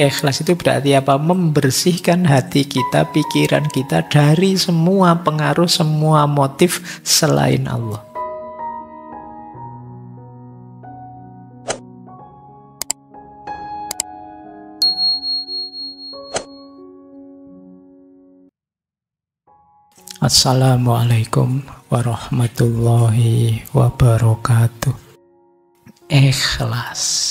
Ikhlas itu berarti apa? Membersihkan hati kita, pikiran kita dari semua pengaruh, semua motif selain Allah. Assalamualaikum warahmatullahi wabarakatuh. Ikhlas.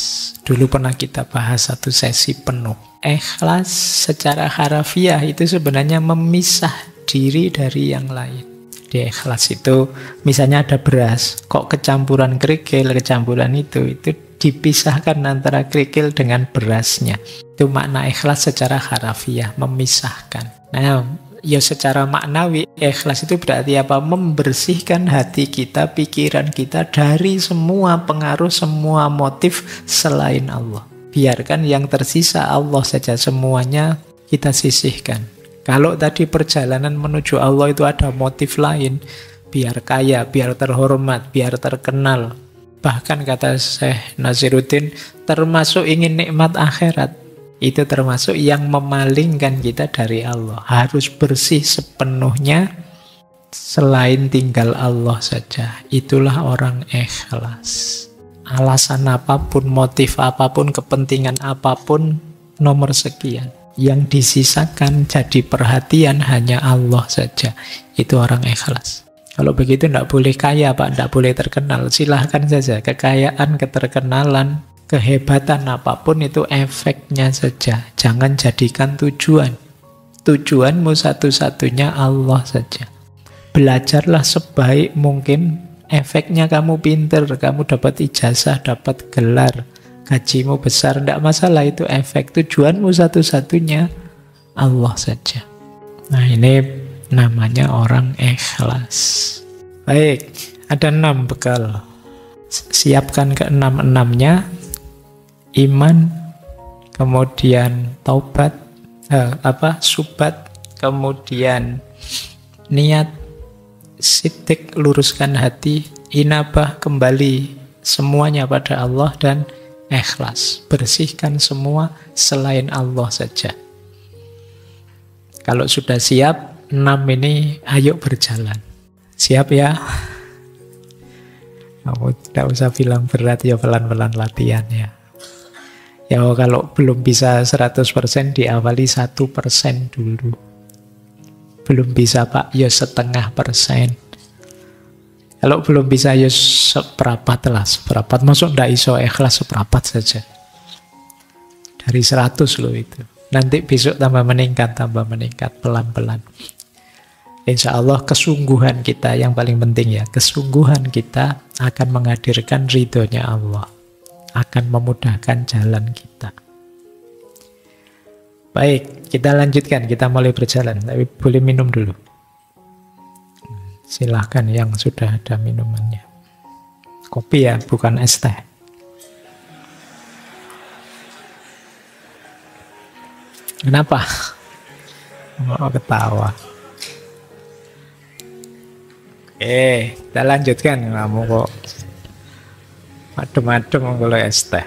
Dulu pernah kita bahas satu sesi penuh. Ikhlas secara harafiah itu sebenarnya memisah diri dari yang lain. Di ikhlas itu misalnya ada beras, kok kecampuran kerikil, kecampuran itu dipisahkan antara kerikil dengan berasnya. Itu makna ikhlas secara harafiah, memisahkan. Nah, ya secara maknawi, ikhlas itu berarti apa? Membersihkan hati kita, pikiran kita dari semua pengaruh, semua motif selain Allah. Biarkan yang tersisa Allah saja, semuanya kita sisihkan. Kalau tadi perjalanan menuju Allah itu ada motif lain, biar kaya, biar terhormat, biar terkenal. Bahkan kata Syekh Naziruddin, termasuk ingin nikmat akhirat. Itu termasuk yang memalingkan kita dari Allah. Harus bersih sepenuhnya, selain tinggal Allah saja. Itulah orang ikhlas. Alasan apapun, motif apapun, kepentingan apapun, nomor sekian. Yang disisakan jadi perhatian hanya Allah saja. Itu orang ikhlas. Kalau begitu tidak boleh kaya, Pak, tidak boleh terkenal. Silahkan saja, kekayaan, keterkenalan, kehebatan apapun itu efeknya saja. Jangan jadikan tujuan. Tujuanmu satu-satunya Allah saja. Belajarlah sebaik mungkin. Efeknya kamu pinter, kamu dapat ijazah, dapat gelar, gajimu besar, tidak masalah, itu efek. Tujuanmu satu-satunya Allah saja. Nah, ini namanya orang ikhlas. Baik, ada 6 bekal. Siapkan ke-6-6-nya. Iman, kemudian taubat, subat, kemudian niat, siddiq, luruskan hati, inabah, kembali semuanya pada Allah, dan ikhlas, bersihkan semua selain Allah saja. Kalau sudah siap, 6 ini ayo berjalan. Siap ya? Kamu tidak usah bilang berat ya, pelan-pelan latihan ya. Ya kalau belum bisa 100% diawali 1% dulu. Belum bisa Pak, ya 0,5%. Kalau belum bisa ya seperapat lah, seperapat. Masuk ndak iso ikhlas seperapat saja. Dari 100 loh itu. Nanti besok tambah meningkat pelan-pelan. Insya Allah kesungguhan kita yang paling penting ya. Kesungguhan kita akan menghadirkan ridhonya Allah. Akan memudahkan jalan kita. Baik, kita lanjutkan. Kita mulai berjalan. Tapi boleh minum dulu. Silahkan yang sudah ada minumannya. Kopi ya, bukan es teh. Kenapa? Mau ketawa. Oke, kita lanjutkan. Kamu kok adem-adem kalau es teh.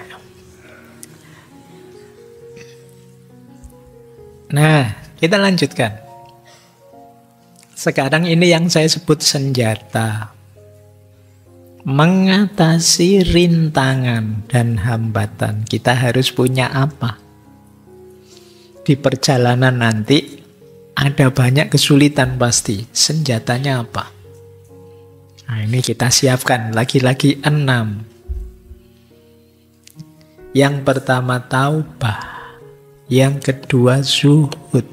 Nah, kita lanjutkan. Sekarang ini yang saya sebut senjata. Mengatasi rintangan dan hambatan. Kita harus punya apa? Di perjalanan nanti ada banyak kesulitan pasti. Senjatanya apa? Nah, ini kita siapkan. Lagi-lagi 6. Yang pertama taubah, yang kedua zuhud,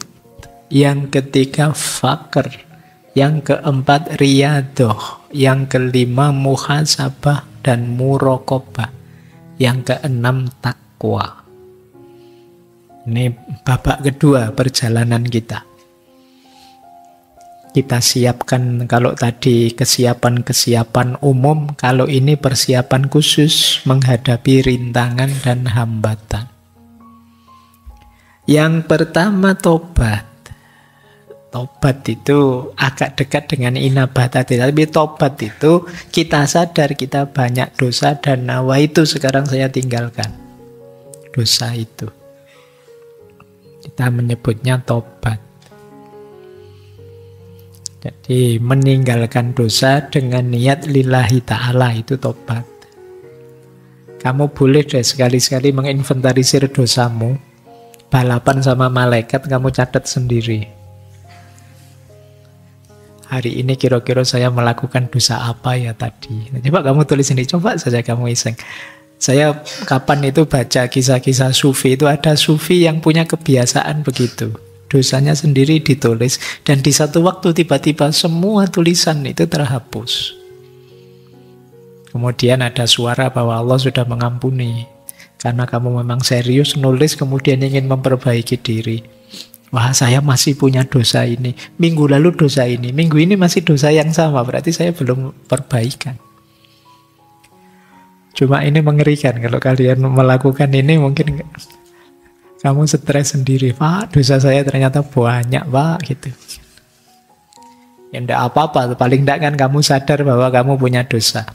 yang ketiga fakir, yang keempat riyadoh, yang kelima muhasabah dan muraqabah, yang keenam takwa. Ini babak kedua perjalanan kita. Kita siapkan, kalau tadi kesiapan-kesiapan umum, kalau ini persiapan khusus menghadapi rintangan dan hambatan. Yang pertama tobat. Tobat itu agak dekat dengan inabah tadi, tapi tobat itu kita sadar kita banyak dosa dan nawa itu sekarang saya tinggalkan. Dosa itu. kita menyebutnya tobat. Jadi meninggalkan dosa dengan niat lillahi ta'ala itu tobat. Kamu boleh deh sekali-sekali menginventarisir dosamu. Balapan sama malaikat, kamu catat sendiri. Hari ini kira-kira saya melakukan dosa apa ya tadi. Nah, coba kamu tulis ini, coba saja kamu iseng. Saya kapan itu baca kisah-kisah sufi, itu ada sufi yang punya kebiasaan begitu. Dosanya sendiri ditulis, dan di satu waktu tiba-tiba semua tulisan itu terhapus. Kemudian ada suara bahwa Allah sudah mengampuni. Karena kamu memang serius nulis, kemudian ingin memperbaiki diri. Wah, saya masih punya dosa ini. Minggu lalu dosa ini. Minggu ini masih dosa yang sama. Berarti saya belum perbaikan. Cuma ini mengerikan. Kalau kalian melakukan ini mungkin kamu stres sendiri. Pak, dosa saya ternyata banyak, Pak. Gitu. Ya enggak apa-apa. Paling enggak kan kamu sadar bahwa kamu punya dosa.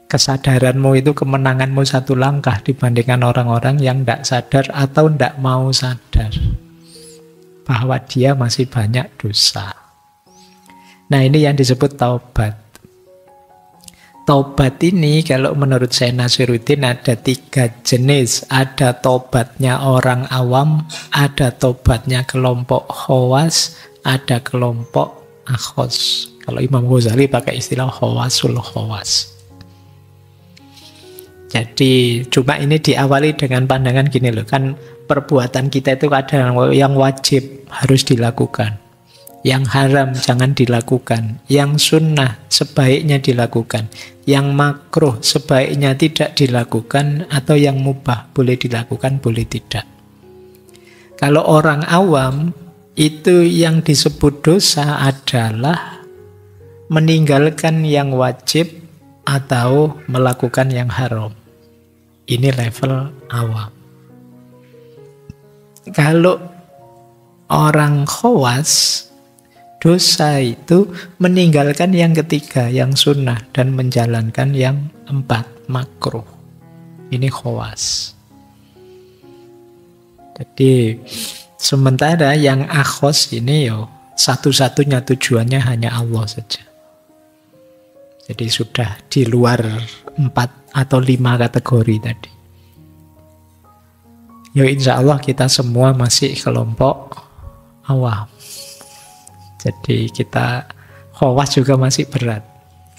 Kesadaranmu itu kemenanganmu satu langkah dibandingkan orang-orang yang tidak sadar atau tidak mau sadar bahwa dia masih banyak dosa. Nah, ini yang disebut taubat. Taubat ini kalau menurut Syekh Nasiruddin ada 3 jenis. Ada taubatnya orang awam, ada taubatnya kelompok khawas, ada kelompok akhos. Kalau Imam Ghazali pakai istilah khawasul khawas. Jadi cuma ini diawali dengan pandangan gini loh, kan perbuatan kita itu ada yang wajib harus dilakukan, yang haram jangan dilakukan, yang sunnah sebaiknya dilakukan, yang makruh sebaiknya tidak dilakukan, atau yang mubah boleh dilakukan boleh tidak. Kalau orang awam itu yang disebut dosa adalah meninggalkan yang wajib atau melakukan yang haram. Ini level awam. Kalau orang khawas, dosa itu meninggalkan yang ketiga, yang sunnah, dan menjalankan yang 4, makruh. Ini khawas. Jadi sementara yang akhos ini satu-satunya tujuannya hanya Allah saja. Jadi sudah di luar 4 atau 5 kategori tadi. Insya Allah kita semua masih kelompok awam. Jadi kita khawas juga masih berat.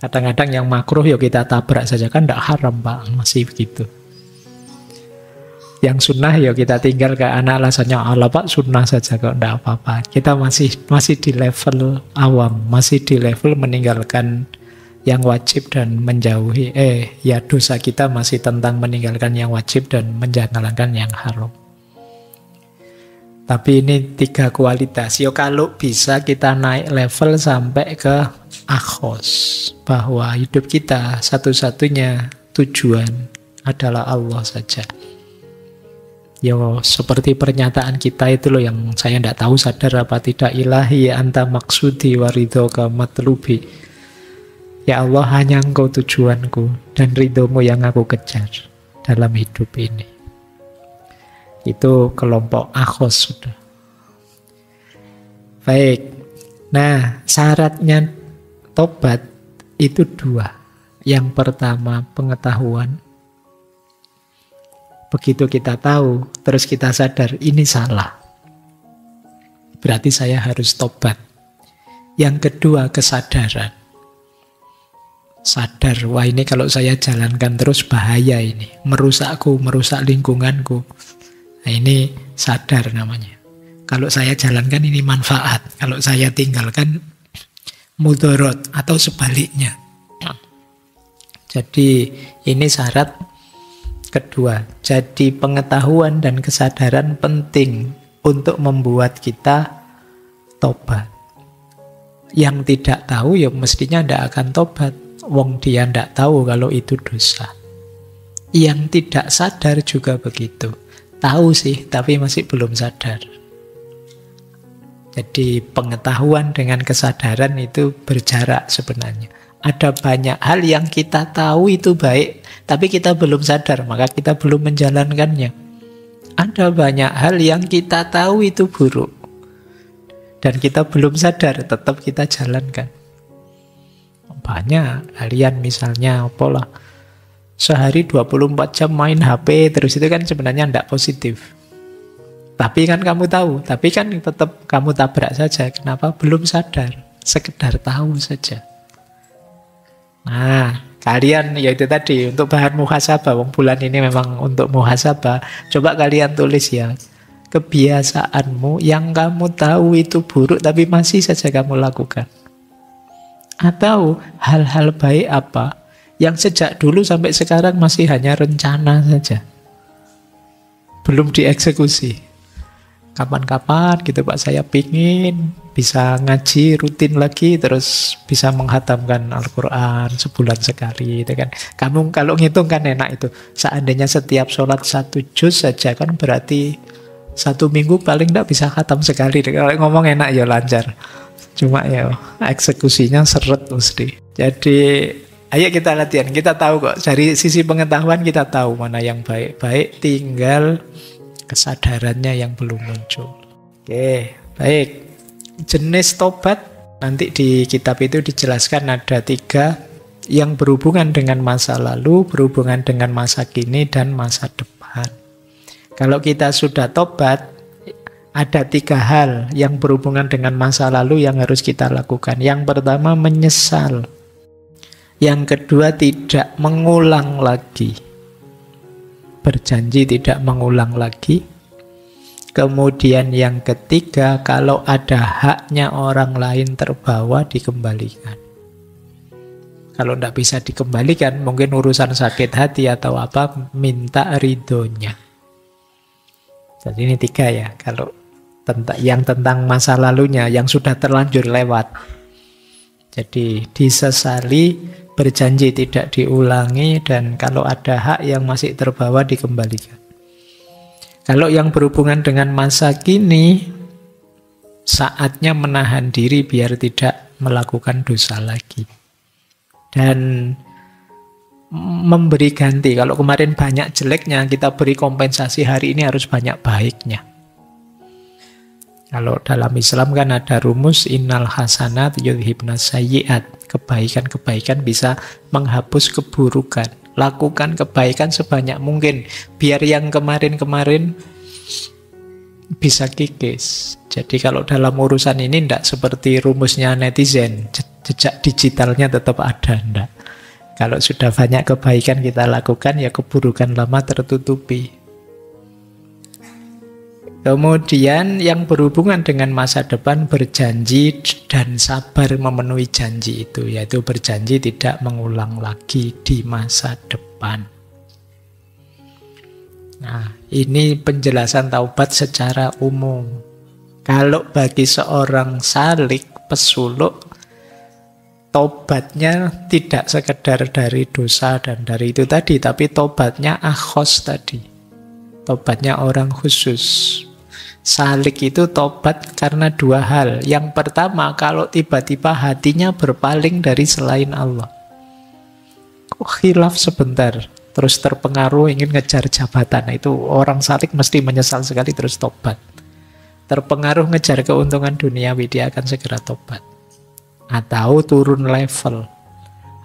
Kadang-kadang yang makruh kita tabrak saja, kan tidak haram Pak, masih begitu. Yang sunnah kita tinggal ke anak, alasannya Allah Pak sunnah saja kok, tidak apa-apa. Kita masih di level awam, masih di level meninggalkan yang wajib dan menjauhi dosa kita masih tentang meninggalkan yang wajib dan menjalankan yang haram. Tapi ini 3 kualitas. Kalau bisa kita naik level sampai ke akhos, bahwa hidup kita satu-satunya tujuan adalah Allah saja. Seperti pernyataan kita itu loh, yang saya tidak tahu sadar apa tidak, ilahi anta maksudi waridhoka matlubi. Ya Allah, hanya Engkau tujuanku dan ridhomu yang aku kejar dalam hidup ini. Itu kelompok akhos sudah. Baik. Nah, syaratnya tobat itu 2. Yang pertama pengetahuan. Begitu kita tahu, terus kita sadar ini salah. Berarti saya harus tobat. Yang kedua kesadaran. Sadar, wah ini kalau saya jalankan terus bahaya ini. Merusakku, merusak lingkunganku. Nah ini sadar namanya. Kalau saya jalankan ini manfaat. Kalau saya tinggalkan mudorot atau sebaliknya. Jadi ini syarat kedua. Jadi pengetahuan dan kesadaran penting untuk membuat kita tobat. Yang tidak tahu mestinya tidak akan tobat. Wong dia tidak tahu kalau itu dosa. Yang tidak sadar juga begitu. Tahu sih, tapi masih belum sadar. Jadi pengetahuan dengan kesadaran itu berjarak sebenarnya. Ada banyak hal yang kita tahu itu baik, tapi kita belum sadar, maka kita belum menjalankannya. Ada banyak hal yang kita tahu itu buruk. Dan kita belum sadar, tetap kita jalankan. Banyak kalian misalnya apalah, sehari 24 jam main HP terus, itu kan sebenarnya tidak positif. Tapi kan kamu tahu, tapi kan tetap kamu tabrak saja. Kenapa? Belum sadar, sekedar tahu saja. Nah, kalian ya itu tadi untuk bahan muhasabah. Wong bulan ini memang untuk muhasabah. Coba kalian tulis ya, kebiasaanmu yang kamu tahu itu buruk tapi masih saja kamu lakukan. Atau hal-hal baik apa yang sejak dulu sampai sekarang masih hanya rencana saja, belum dieksekusi. Kapan-kapan gitu Pak, saya pingin bisa ngaji rutin lagi, terus bisa menghatamkan Al-Quran sebulan sekali, itu kan. Kamu kalau ngitung kan enak itu. Seandainya setiap sholat 1 juz saja kan berarti 1 minggu paling tidak bisa khatam sekali. Kalau ngomong enak ya lancar. Cuma ya eksekusinya seret mesti. Jadi ayo kita latihan. Kita tahu kok, dari sisi pengetahuan kita tahu mana yang baik-baik, tinggal kesadarannya yang belum muncul. Oke, baik. Jenis tobat nanti di kitab itu dijelaskan ada 3 yang berhubungan dengan masa lalu, berhubungan dengan masa kini, dan masa depan. Kalau kita sudah tobat, ada 3 hal yang berhubungan dengan masa lalu yang harus kita lakukan. Yang pertama, menyesal. Yang kedua, tidak mengulang lagi. Berjanji tidak mengulang lagi. Kemudian yang ketiga, kalau ada haknya orang lain terbawa, dikembalikan. Kalau tidak bisa dikembalikan, mungkin urusan sakit hati atau apa, minta ridhonya. Jadi ini 3 ya, kalau tentang masa lalunya yang sudah terlanjur lewat. Jadi disesali, berjanji tidak diulangi, dan kalau ada hak yang masih terbawa dikembalikan. Kalau yang berhubungan dengan masa kini, saatnya menahan diri biar tidak melakukan dosa lagi. Dan memberi ganti. Kalau kemarin banyak jeleknya, kita beri kompensasi hari ini harus banyak baiknya. Kalau dalam Islam kan ada rumus innal hasanat yudhibnas sayyiat. Kebaikan-kebaikan bisa menghapus keburukan. Lakukan kebaikan sebanyak mungkin biar yang kemarin-kemarin bisa kikis. Jadi kalau dalam urusan ini tidak seperti rumusnya netizen, jejak digitalnya tetap ada, enggak. Kalau sudah banyak kebaikan kita lakukan, ya keburukan lama tertutupi. Kemudian yang berhubungan dengan masa depan, berjanji dan sabar memenuhi janji itu, yaitu berjanji tidak mengulang lagi di masa depan. Nah, ini penjelasan taubat secara umum. Kalau bagi seorang salik, pesuluk, tobatnya tidak sekedar dari dosa dan dari itu tadi, tapi tobatnya akhos tadi. Tobatnya orang khusus. Salik itu tobat karena 2 hal. Yang pertama, kalau tiba-tiba hatinya berpaling dari selain Allah. Khilaf sebentar, terus terpengaruh ingin ngejar jabatan. Nah, itu orang salik mesti menyesal sekali terus tobat. Terpengaruh ngejar keuntungan duniawi, dia akan segera tobat. Atau turun level.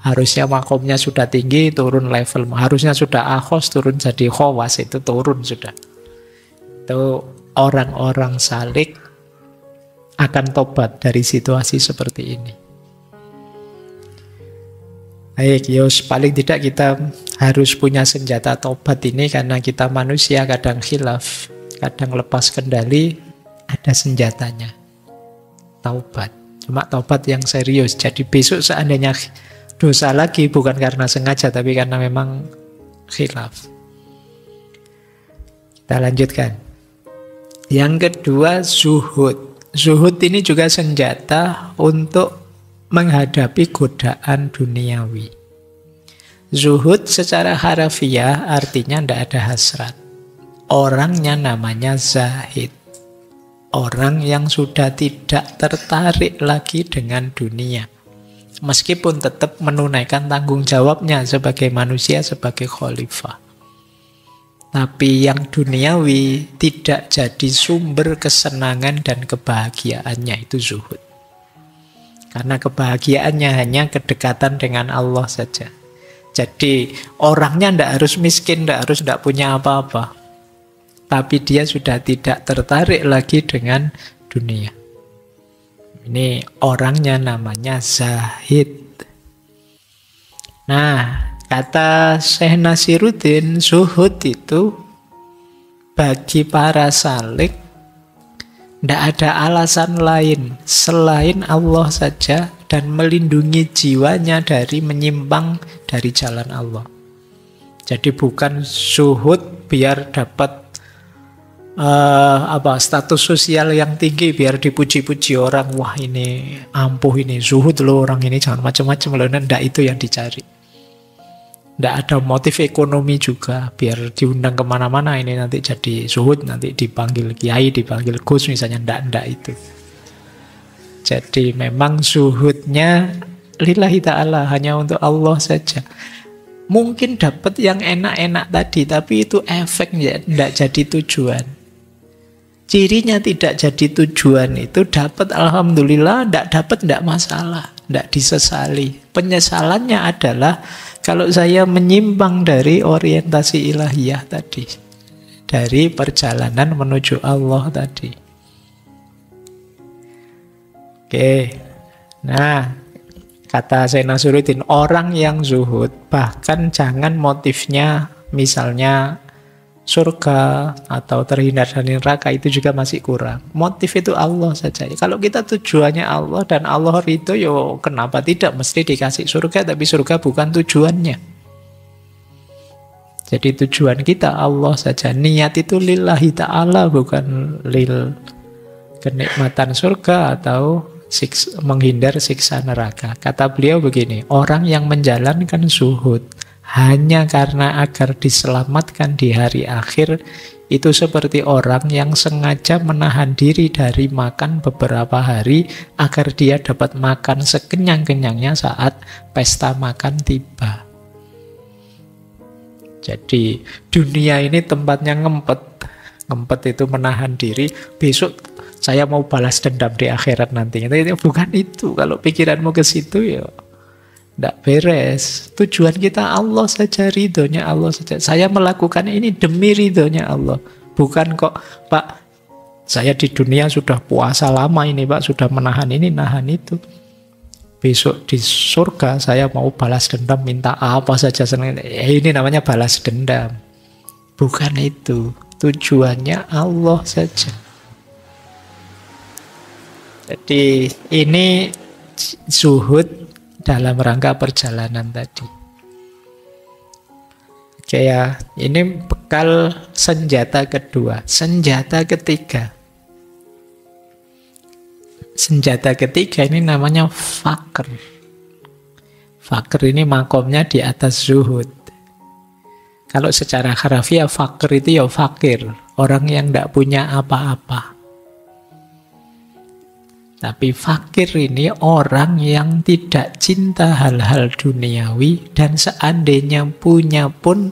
Harusnya makomnya sudah tinggi, turun level. Harusnya sudah akhos, turun jadi khawas, itu turun sudah. Itu orang-orang salik akan tobat dari situasi seperti ini. Baik, Yos, paling tidak kita harus punya senjata tobat ini karena kita manusia kadang khilaf, kadang lepas kendali, ada senjatanya. Taubat. Cuma taubat yang serius. Jadi besok seandainya dosa lagi bukan karena sengaja tapi karena memang khilaf. Kita lanjutkan. Yang kedua, zuhud. Zuhud ini juga senjata untuk menghadapi godaan duniawi. Zuhud secara harafiah artinya tidak ada hasrat. Orangnya namanya zahid. Orang yang sudah tidak tertarik lagi dengan dunia. Meskipun tetap menunaikan tanggung jawabnya sebagai manusia, sebagai khalifah. Tapi yang duniawi tidak jadi sumber kesenangan dan kebahagiaannya, itu zuhud. Karena kebahagiaannya hanya kedekatan dengan Allah saja. Jadi orangnya tidak harus miskin, tidak punya apa-apa. Tapi dia sudah tidak tertarik lagi dengan dunia. Ini orangnya namanya zahid. Nah, kata Syekh Nasiruddin, zuhud itu bagi para salik tidak ada alasan lain selain Allah saja dan melindungi jiwanya dari menyimpang dari jalan Allah. Jadi bukan zuhud biar dapat status sosial yang tinggi, biar dipuji-puji orang, wah ini ampuh, ini zuhud loh orang ini, jangan macam-macam loh. Tidak itu yang dicari. Tidak ada motif ekonomi juga, biar diundang kemana-mana ini nanti jadi zuhud, nanti dipanggil kiai, dipanggil gus misalnya. Tidak itu. Jadi memang zuhudnya lillahi ta'ala, hanya untuk Allah saja. Mungkin dapat yang enak-enak tadi, tapi itu efeknya, tidak jadi tujuan. Cirinya tidak jadi tujuan itu dapat alhamdulillah, tidak dapat tidak masalah, tidak disesali. Penyesalannya adalah kalau saya menyimpang dari orientasi ilahiyah tadi, dari perjalanan menuju Allah tadi. Oke, nah kata Syekh Nasiruddin, orang yang zuhud bahkan jangan motifnya misalnya surga atau terhindar dari neraka, itu juga masih kurang. Motif itu Allah saja. Kalau kita tujuannya Allah dan Allah ridho, yo kenapa tidak mesti dikasih surga, tapi surga bukan tujuannya. Jadi tujuan kita Allah saja. Niat itu lillahi ta'ala, bukan lil kenikmatan surga atau menghindar siksa neraka. Kata beliau begini, orang yang menjalankan zuhud hanya karena agar diselamatkan di hari akhir, itu seperti orang yang sengaja menahan diri dari makan beberapa hari agar dia dapat makan sekenyang-kenyangnya saat pesta makan tiba. Jadi dunia ini tempatnya ngempet. Ngempet itu menahan diri, besok saya mau balas dendam di akhirat nanti. Itu bukan itu. Kalau pikiranmu ke situ ya tidak beres. Tujuan kita Allah saja, ridhonya Allah saja. Saya melakukan ini demi ridhonya Allah. Bukan kok, Pak, saya di dunia sudah puasa lama ini, Pak, sudah menahan ini, nahan itu. Besok di surga saya mau balas dendam, minta apa saja. Ini namanya balas dendam. Bukan itu. Tujuannya Allah saja. Jadi ini zuhud dalam rangka perjalanan tadi. Oke ya, ini bekal senjata kedua. Senjata ketiga. Senjata ketiga ini namanya fakr. Fakr ini makomnya di atas zuhud. Kalau secara harafiah fakr itu ya fakir, orang yang tidak punya apa-apa. Tapi fakir ini orang yang tidak cinta hal-hal duniawi dan seandainya punya pun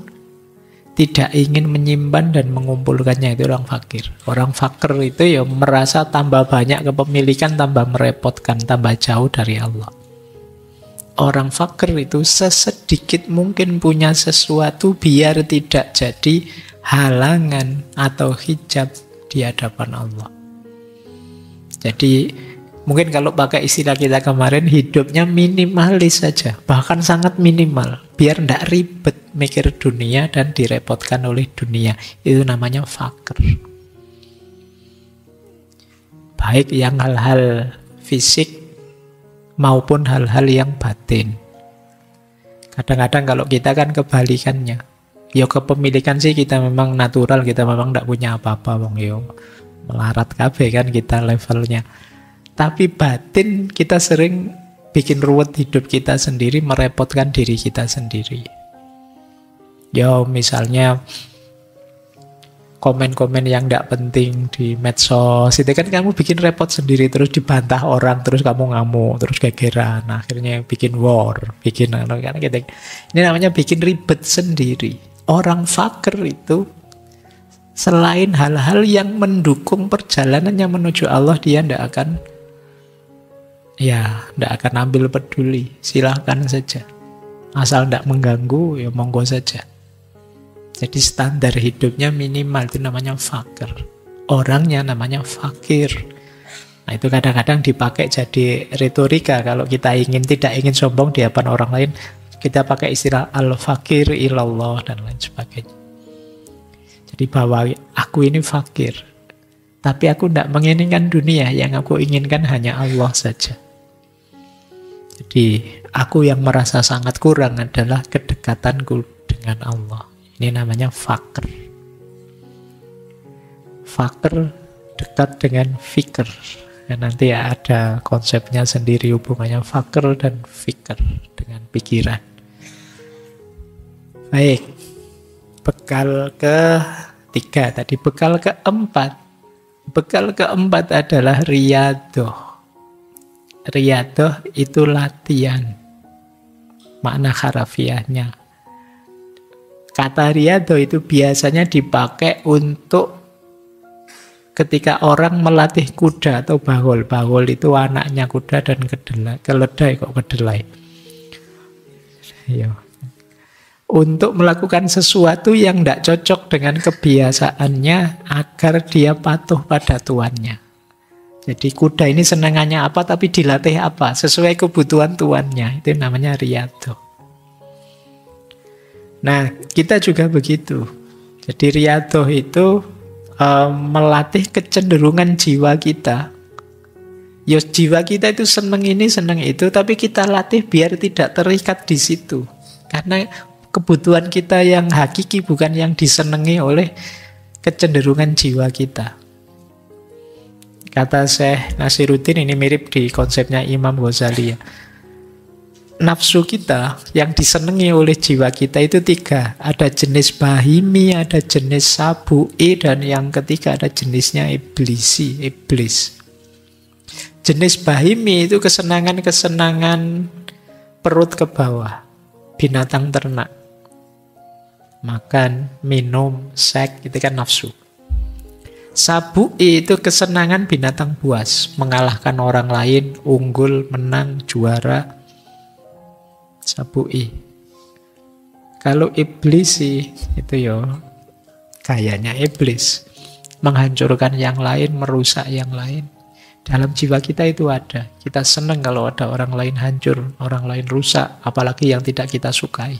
tidak ingin menyimpan dan mengumpulkannya, itu orang fakir. Orang fakir itu ya merasa tambah banyak kepemilikan, tambah merepotkan, tambah jauh dari Allah. Orang fakir itu sesedikit mungkin punya sesuatu biar tidak jadi halangan atau hijab di hadapan Allah. Jadi mungkin kalau pakai istilah kita kemarin, hidupnya minimalis saja, bahkan sangat minimal, biar tidak ribet mikir dunia dan direpotkan oleh dunia. Itu namanya fakir. Baik yang hal-hal fisik maupun hal-hal yang batin. Kadang-kadang kalau kita kan kebalikannya. Ya kepemilikan sih kita memang natural, kita memang tidak punya apa-apa, wong yo melarat kabeh kan kita levelnya. Tapi batin kita sering bikin ruwet hidup kita sendiri, merepotkan diri kita sendiri. Ya misalnya komen-komen yang tidak penting di medsos, itu kan kamu bikin repot sendiri, terus dibantah orang, terus kamu ngamuk, terus gegeran, akhirnya bikin war, bikin kan gitu. Ini namanya bikin ribet sendiri. Orang fakir itu Selain hal-hal yang mendukung perjalanannya menuju Allah, dia tidak akan ambil peduli. Silahkan saja. Asal tidak mengganggu, ya monggo saja. Jadi standar hidupnya minimal, itu namanya fakir. Orangnya namanya fakir. Nah itu kadang-kadang dipakai jadi retorika. Kalau kita tidak ingin sombong di hadapan orang lain, kita pakai istilah al-fakir ilallah dan lain sebagainya. Jadi bahwa aku ini fakir, tapi aku tidak menginginkan dunia, yang aku inginkan hanya Allah saja. Jadi aku yang merasa sangat kurang adalah kedekatanku dengan Allah. Ini namanya fakir. Fakir dekat dengan fikir. Ya, nanti ada konsepnya sendiri hubungannya fakir dan fikir dengan pikiran. Baik. Bekal ketiga tadi, bekal keempat. Bekal keempat adalah riyadoh. Riyadoh itu latihan. Makna harafiahnya. Kata riyadoh itu biasanya dipakai untuk ketika orang melatih kuda atau bahol. Bahol itu anaknya kuda dan keledai kok kedelai. Iya. Untuk melakukan sesuatu yang tidak cocok dengan kebiasaannya agar dia patuh pada tuannya. Jadi kuda ini senangannya apa tapi dilatih apa sesuai kebutuhan tuannya. Itu namanya riyadoh. Nah kita juga begitu. Jadi riyadoh itu melatih kecenderungan jiwa kita. Ya jiwa kita itu senang ini senang itu, tapi kita latih biar tidak terikat di situ. Karena kebutuhan kita yang hakiki bukan yang disenangi oleh kecenderungan jiwa kita. Kata Syekh Nasiruddin, ini mirip di konsepnya Imam Ghazali ya. Nafsu kita yang disenangi oleh jiwa kita itu 3. Ada jenis bahimi, ada jenis sabu'i, dan yang ketiga ada jenisnya iblis. Jenis bahimi itu kesenangan-kesenangan perut ke bawah. Binatang ternak. Makan, minum, seks, itu kan nafsu. Sabu'i itu kesenangan binatang buas. Mengalahkan orang lain, unggul, menang, juara. Sabu'i. Kalau iblis sih, itu ya kayaknya iblis. Menghancurkan yang lain, merusak yang lain. Dalam jiwa kita itu ada. Kita senang kalau ada orang lain hancur, orang lain rusak, apalagi yang tidak kita sukai.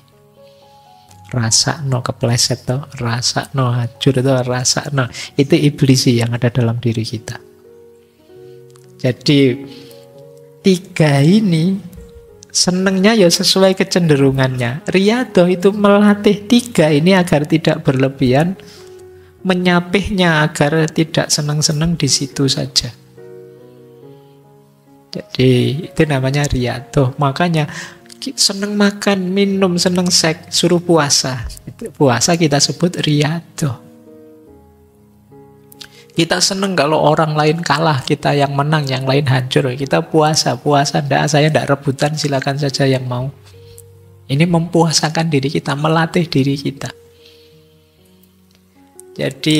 Rasa no kepleset tuh, rasa no hancur itu, rasa no. Itu iblis sih yang ada dalam diri kita. Jadi 3 ini senangnya ya sesuai kecenderungannya. Riyadoh itu melatih 3 ini agar tidak berlebihan, menyapihnya agar tidak senang-senang di situ saja. Jadi itu namanya riyadoh. Makanya senang makan, minum, senang seks, suruh puasa. Puasa kita sebut riyadoh. Kita senang kalau orang lain kalah, kita yang menang, yang lain hancur. Kita puasa, enggak, saya enggak rebutan, silakan saja yang mau. Ini mempuasakan diri kita, melatih diri kita. Jadi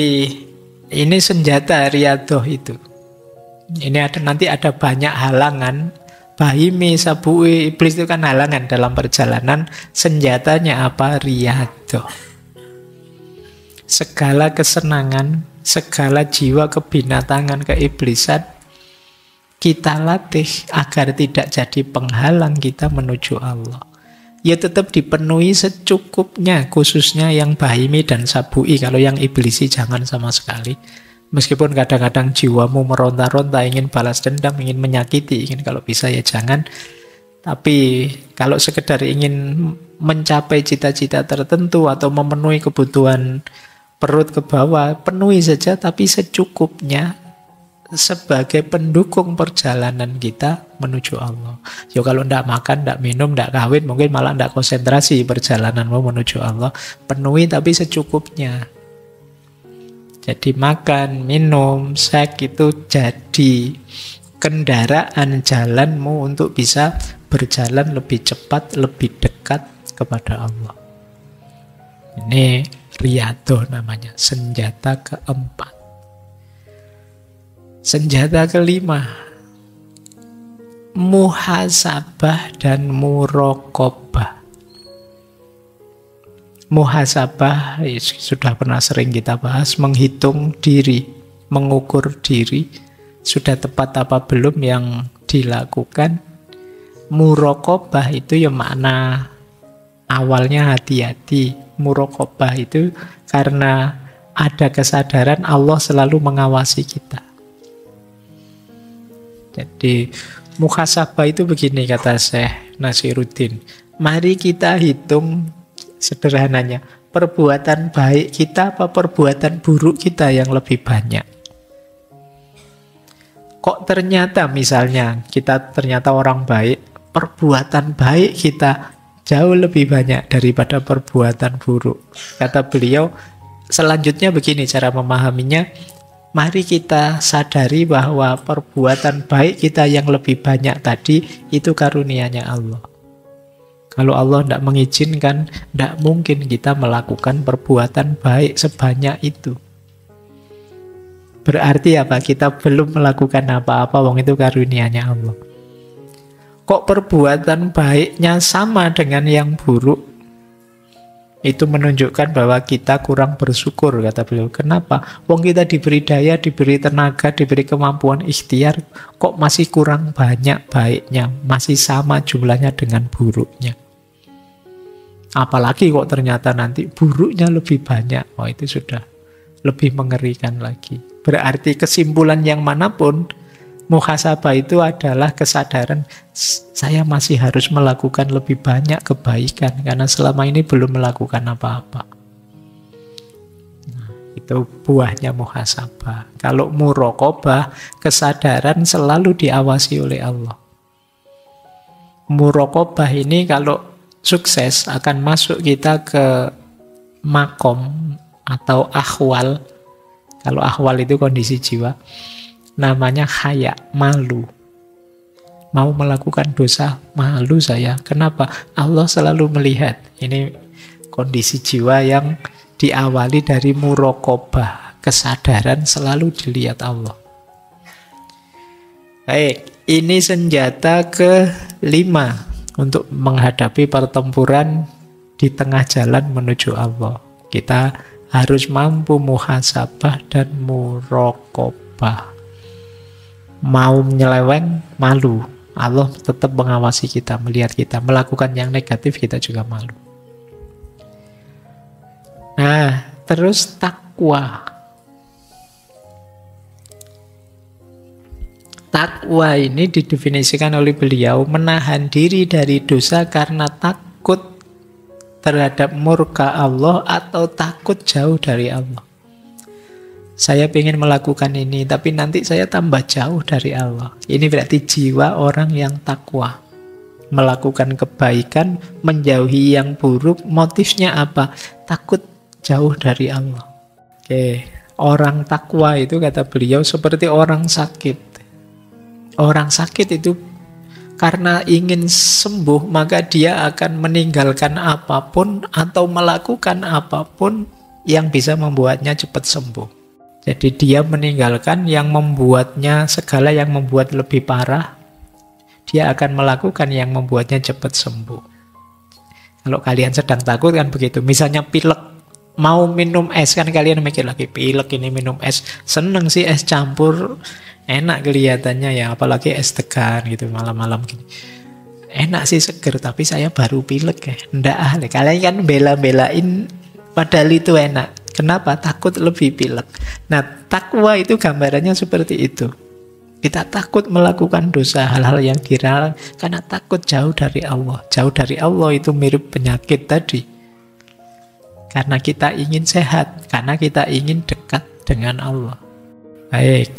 ini senjata riyadoh itu. Ini nanti ada banyak halangan. Bahimi, sabu'i, iblis itu kan halangan dalam perjalanan. Senjatanya apa? Riyadoh. Segala kesenangan, segala jiwa kebinatangan, keiblisan, kita latih agar tidak jadi penghalang kita menuju Allah. Ya tetap dipenuhi secukupnya, khususnya yang bahimi dan sabu'i. Kalau yang iblisi jangan sama sekali. Meskipun kadang-kadang jiwamu meronta-ronta, ingin balas dendam, ingin menyakiti, ingin kalau bisa ya jangan. Tapi kalau sekedar ingin mencapai cita-cita tertentu atau memenuhi kebutuhan perut ke bawah, penuhi saja tapi secukupnya sebagai pendukung perjalanan kita menuju Allah. Ya kalau tidak makan, tidak minum, tidak kawin, mungkin malah tidak konsentrasi perjalananmu menuju Allah. Penuhi tapi secukupnya. Jadi makan, minum, seks itu jadi kendaraan jalanmu untuk bisa berjalan lebih cepat, lebih dekat kepada Allah. Ini Riyadhah namanya, senjata keempat. Senjata kelima, muhasabah dan muraqabah. Muhasabah sudah pernah sering kita bahas, menghitung diri, mengukur diri, sudah tepat apa belum yang dilakukan. Muraqabah itu ya makna awalnya hati-hati. Muraqabah itu karena ada kesadaran Allah selalu mengawasi kita. Jadi muhasabah itu begini kata Syekh Nasiruddin. Mari kita hitung sederhananya, perbuatan baik kita apa perbuatan buruk kita yang lebih banyak. Kok ternyata misalnya kita ternyata orang baik, perbuatan baik kita jauh lebih banyak daripada perbuatan buruk. Kata beliau, selanjutnya begini cara memahaminya. Mari kita sadari bahwa perbuatan baik kita yang lebih banyak tadi itu karunia-Nya Allah. Kalau Allah tidak mengizinkan, tidak mungkin kita melakukan perbuatan baik sebanyak itu. Berarti apa? Kita belum melakukan apa-apa, wong itu karunia-Nya Allah. Kok perbuatan baiknya sama dengan yang buruk? Itu menunjukkan bahwa kita kurang bersyukur, kata beliau. Kenapa? Wong kita diberi daya, diberi tenaga, diberi kemampuan ikhtiar, kok masih kurang banyak baiknya, masih sama jumlahnya dengan buruknya. Apalagi kok ternyata nanti buruknya lebih banyak. Oh, itu sudah lebih mengerikan lagi. Berarti kesimpulan yang manapun, muhasabah itu adalah kesadaran saya masih harus melakukan lebih banyak kebaikan karena selama ini belum melakukan apa-apa. Nah, itu buahnya muhasabah. Kalau muraqabah, kesadaran selalu diawasi oleh Allah. Muraqabah ini kalau sukses akan masuk kita ke makom atau ahwal. Kalau ahwal itu kondisi jiwa. Namanya haya, malu. Mau melakukan dosa, malu saya. Kenapa? Allah selalu melihat. Ini kondisi jiwa yang diawali dari muraqabah. Kesadaran selalu dilihat Allah. Baik, ini senjata kelima untuk menghadapi pertempuran di tengah jalan menuju Allah. Kita harus mampu muhasabah dan muraqabah. Mau menyeleweng, malu. Allah tetap mengawasi kita, melihat kita. Melakukan yang negatif, kita juga malu. Nah, terus takwa. Takwa ini didefinisikan oleh beliau menahan diri dari dosa karena takut terhadap murka Allah atau takut jauh dari Allah. Saya ingin melakukan ini, tapi nanti saya tambah jauh dari Allah. Ini berarti jiwa orang yang takwa. Melakukan kebaikan, menjauhi yang buruk, motifnya apa? Takut jauh dari Allah. Oke, orang takwa itu kata beliau seperti orang sakit. Orang sakit itu karena ingin sembuh, maka dia akan meninggalkan apapun atau melakukan apapun yang bisa membuatnya cepat sembuh. Jadi dia meninggalkan yang membuatnya, segala yang membuat lebih parah, dia akan melakukan yang membuatnya cepat sembuh. Kalau kalian sedang takut kan begitu, misalnya pilek, mau minum es, kan kalian mikir lagi, pilek ini minum es, seneng sih es campur, enak kelihatannya ya, apalagi es tegan gitu, malam-malam gini. Enak sih, seger, tapi saya baru pilek ya. Nggak ahli, kalian kan bela-belain, padahal itu enak. Kenapa? Takut lebih pilek. Nah, takwa itu gambarannya seperti itu. Kita takut melakukan dosa, hal-hal yang dilarang, karena takut jauh dari Allah. Jauh dari Allah itu mirip penyakit tadi. Karena kita ingin sehat, karena kita ingin dekat dengan Allah. Baik.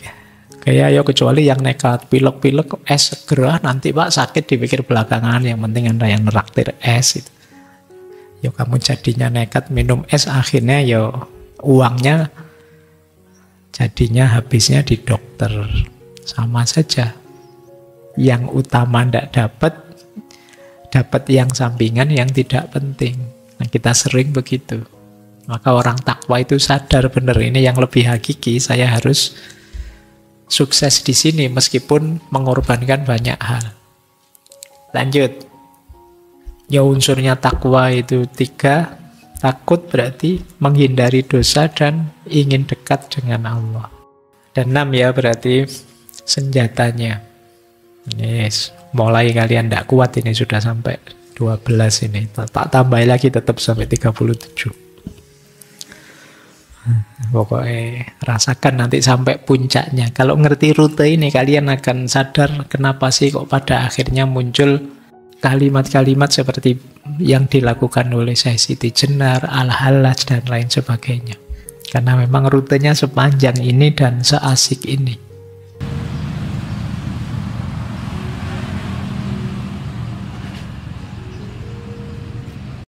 Kayak ayo kecuali yang nekat, pilek-pilek, es segera, nanti Pak sakit dipikir belakangan, yang penting Anda yang neraktir es itu. Ya kamu jadinya nekat minum es, akhirnya ya uangnya jadinya habisnya di dokter. Sama saja. Yang utama tidak dapat yang sampingan yang tidak penting. Nah, kita sering begitu. Maka orang takwa itu sadar benar ini yang lebih hakiki, saya harus sukses di sini meskipun mengorbankan banyak hal. Lanjut. Ya unsurnya takwa itu 3. Takut berarti menghindari dosa dan ingin dekat dengan Allah. Dan 6 ya berarti senjatanya. Yes, mulai kalian tidak kuat ini sudah sampai 12 ini. Tak tambah lagi tetap sampai 37. Pokoknya rasakan nanti sampai puncaknya. Kalau ngerti rute ini kalian akan sadar kenapa sih kok pada akhirnya muncul kalimat-kalimat seperti yang dilakukan oleh Syekh Siti Jenar, Al-Hallaj dan lain sebagainya. Karena memang rutenya sepanjang ini dan seasik ini.